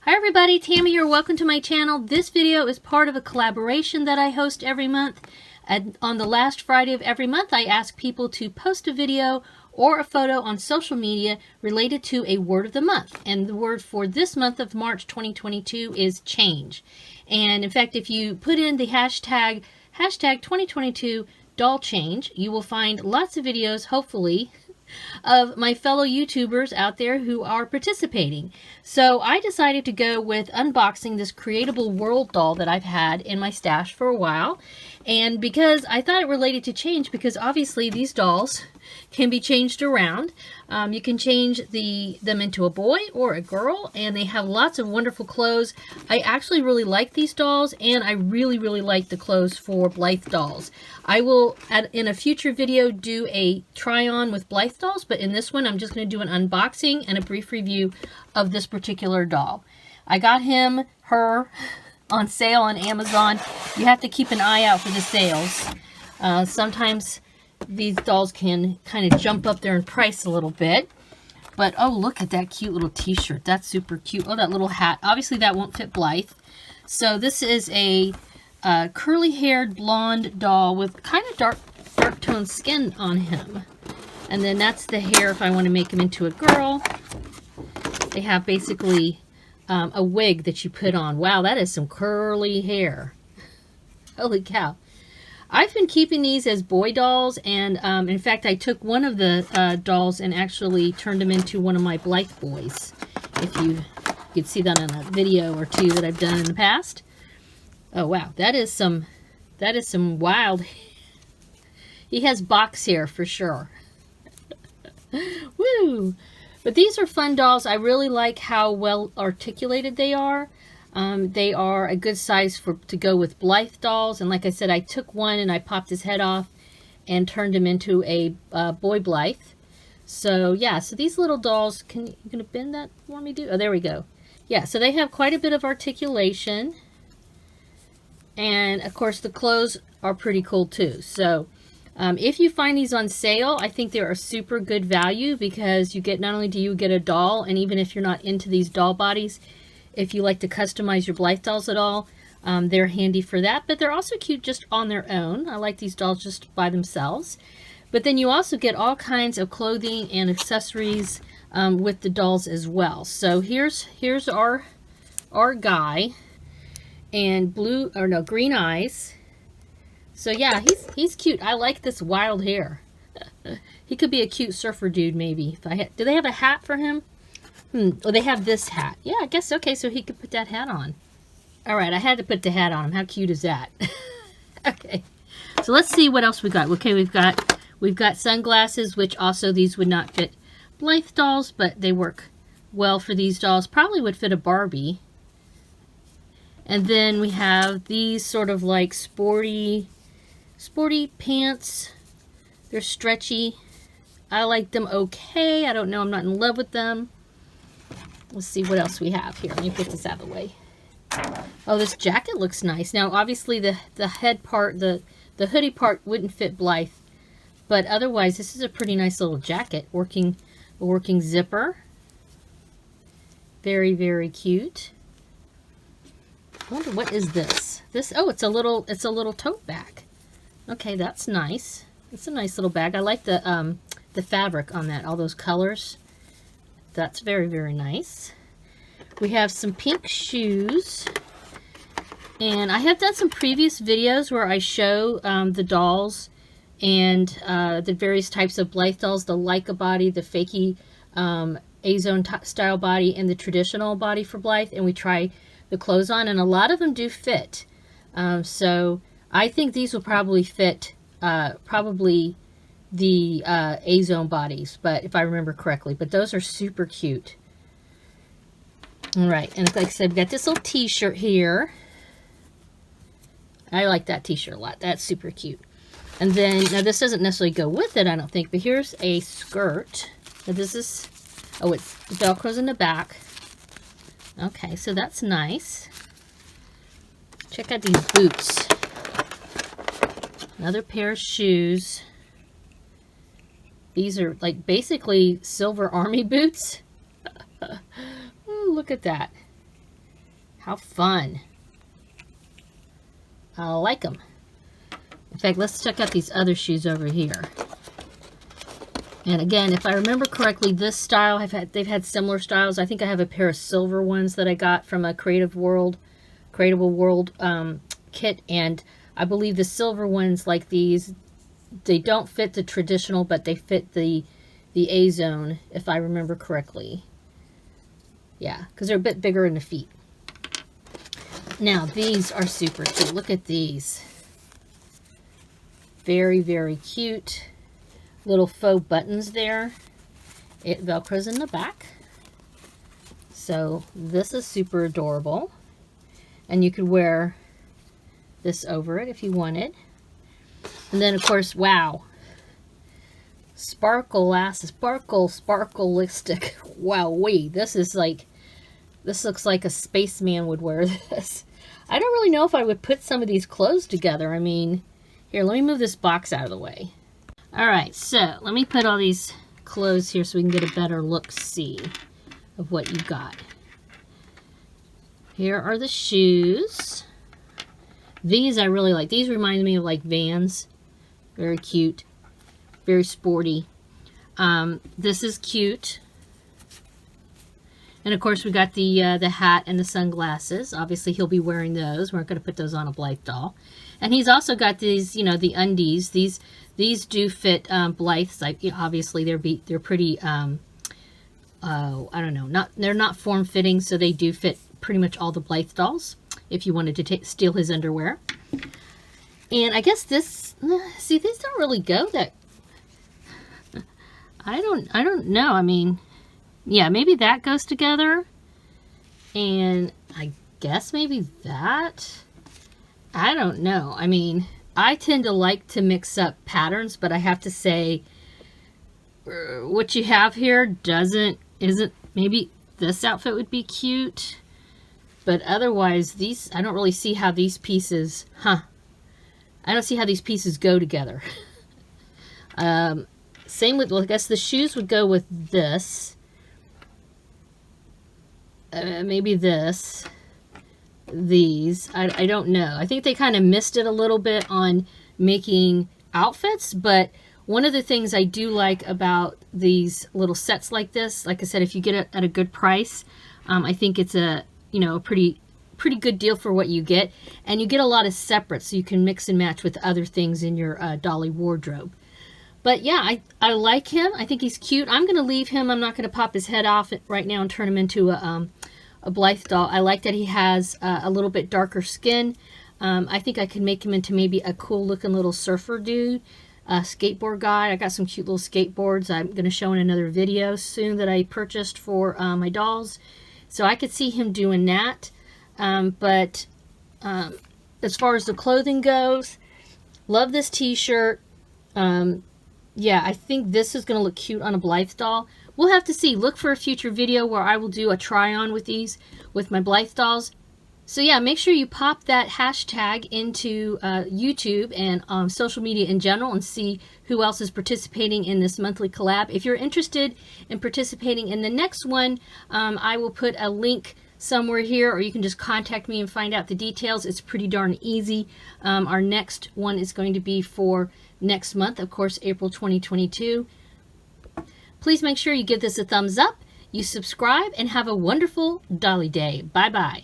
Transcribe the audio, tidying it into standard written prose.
Hi everybody, Tammy here. Welcome to my channel. This video is part of a collaboration that I host every month. And on the last Friday of every month, I ask people to post a video or a photo on social media related to a word of the month. And the word for this month of March 2022 is change. And in fact, if you put in the hashtag 2022 doll change, you will find lots of videos, hopefully, of my fellow YouTubers out there who are participating. So I decided to go with unboxing this Creatable World doll that I've had in my stash for a while. And because I thought it related to change, because obviously these dolls can be changed around. You can change them into a boy or a girl, and they have lots of wonderful clothes. I actually really like these dolls, and I really like the clothes for Blythe dolls. I will, in a future video, do a try-on with Blythe dolls, but in this one, I'm just going to do an unboxing and a brief review of this particular doll. I got her on sale on Amazon. You have to keep an eye out for the sales. Sometimes these dolls can kind of jump up there in price a little bit. But, oh, look at that cute little t-shirt. That's super cute. Oh, that little hat. Obviously, that won't fit Blythe. So this is a curly-haired blonde doll with kind of dark toned skin on him. And then that's the hair if I want to make him into a girl. They have basically a wig that you put on. Wow, that is some curly hair. Holy cow. I've been keeping these as boy dolls, and in fact, I took one of the dolls and actually turned him into one of my Blythe boys. If you could see that in a video or two that I've done in the past. Oh wow, that is some wild. He has box hair for sure. Woo! But these are fun dolls. I really like how well articulated they are. They are a good size to go with Blythe dolls. And like I said, I took one and I popped his head off and turned him into a boy Blythe. So yeah, so these little dolls, you gonna bend that for me, dude? Oh, there we go. Yeah, so they have quite a bit of articulation. And of course the clothes are pretty cool too. So if you find these on sale, I think they're a super good value because you get, not only do you get a doll, and even if you're not into these doll bodies, if you like to customize your Blythe dolls at all, they're handy for that. But they're also cute just on their own. I like these dolls just by themselves. But then you also get all kinds of clothing and accessories with the dolls as well. So here's our guy, and green eyes. So yeah, he's cute. I like this wild hair. He could be a cute surfer dude maybe. Do they have a hat for him? Oh, they have this hat. Yeah, I guess, okay, so he could put that hat on. All right, I had to put the hat on him. How cute is that? Okay, so let's see what else we got. Okay, we've got sunglasses, which also these would not fit Blythe dolls, but they work well for these dolls. Probably would fit a Barbie. And then we have these sort of like sporty pants. They're stretchy. I like them okay. I don't know, I'm not in love with them. Let's see what else we have here. Let me put this out of the way. Oh, this jacket looks nice. Now, obviously, the head part, the hoodie part wouldn't fit Blythe. But otherwise, this is a pretty nice little jacket. A working zipper. Very, very cute. I wonder, what is this? Oh, it's a little tote bag. Okay, that's nice. It's a nice little bag. I like the fabric on that, all those colors. That's very, very nice. We have some pink shoes. And I have done some previous videos where I show the dolls and the various types of Blythe dolls, the Leica body, the fakey A-zone style body, and the traditional body for Blythe. And we try the clothes on, and a lot of them do fit. So I think these will probably fit the A-zone bodies, but if I remember correctly. But those are super cute. All right, and like I said, we got this little t-shirt here. I like that t-shirt a lot. That's super cute. And then, now this doesn't necessarily go with it, I don't think, but here's a skirt. Now this is, oh, it's Velcro's in the back. Okay, so that's nice. Check out these boots. Another pair of shoes. These are like basically silver army boots. Ooh, look at that. How fun. I like them. In fact, let's check out these other shoes over here. And again, if I remember correctly, this style, they've had similar styles. I think I have a pair of silver ones that I got from a Creatable World kit. And I believe the silver ones like these, they don't fit the traditional, but they fit the A-zone, if I remember correctly. Yeah, because they're a bit bigger in the feet. Now, these are super cute. Look at these. Very, very cute. Little faux buttons there. It velcros in the back. So, this is super adorable. And you could wear this over it if you wanted. And then, of course, wow. Sparkle lipstick. Wowee. This looks like a spaceman would wear this. I don't really know if I would put some of these clothes together. I mean, here, let me move this box out of the way. All right, so let me put all these clothes here so we can get a better look-see of what you got. Here are the shoes. These I really like. These remind me of like Vans. Very cute. Very sporty. This is cute. And of course we got the hat and the sunglasses. Obviously he'll be wearing those. We're not going to put those on a Blythe doll. And he's also got these, you know, the undies. These do fit Blythe's. Like, obviously they're pretty. I don't know. They're not form fitting, so they do fit pretty much all the Blythe dolls. If you wanted to steal his underwear. And I guess this. See, these don't really go that. I don't know. I mean, yeah, maybe that goes together. And I guess maybe that. I don't know. I mean, I tend to like to mix up patterns, but I have to say what you have here isn't maybe this outfit would be cute, but otherwise these, I don't really see how these pieces, I don't see how these pieces go together. Same with, well, I guess the shoes would go with this. Maybe this. These. I don't know. I think they kind of missed it a little bit on making outfits, but one of the things I do like about these little sets like this, like I said, if you get it at a good price, I think it's a, you know, a pretty good deal for what you get, and you get a lot of separates, so you can mix and match with other things in your dolly wardrobe. But yeah, I like him. I think he's cute. I'm going to leave him. I'm not going to pop his head off right now and turn him into a Blythe doll. I like that he has a little bit darker skin. I think I could make him into maybe a cool looking little surfer dude, skateboard guy. I got some cute little skateboards I'm going to show in another video soon that I purchased for my dolls. So I could see him doing that. But as far as the clothing goes, love this t-shirt. Yeah, I think this is going to look cute on a Blythe doll. We'll have to see. Look for a future video where I will do a try-on with these, with my Blythe dolls. So yeah, make sure you pop that hashtag into YouTube and social media in general and see who else is participating in this monthly collab. If you're interested in participating in the next one, I will put a link somewhere here, or you can just contact me and find out the details. It's pretty darn easy. Our next one is going to be for next month, of course, April 2022. Please make sure you give this a thumbs up, you subscribe, and have a wonderful dolly day. Bye-bye.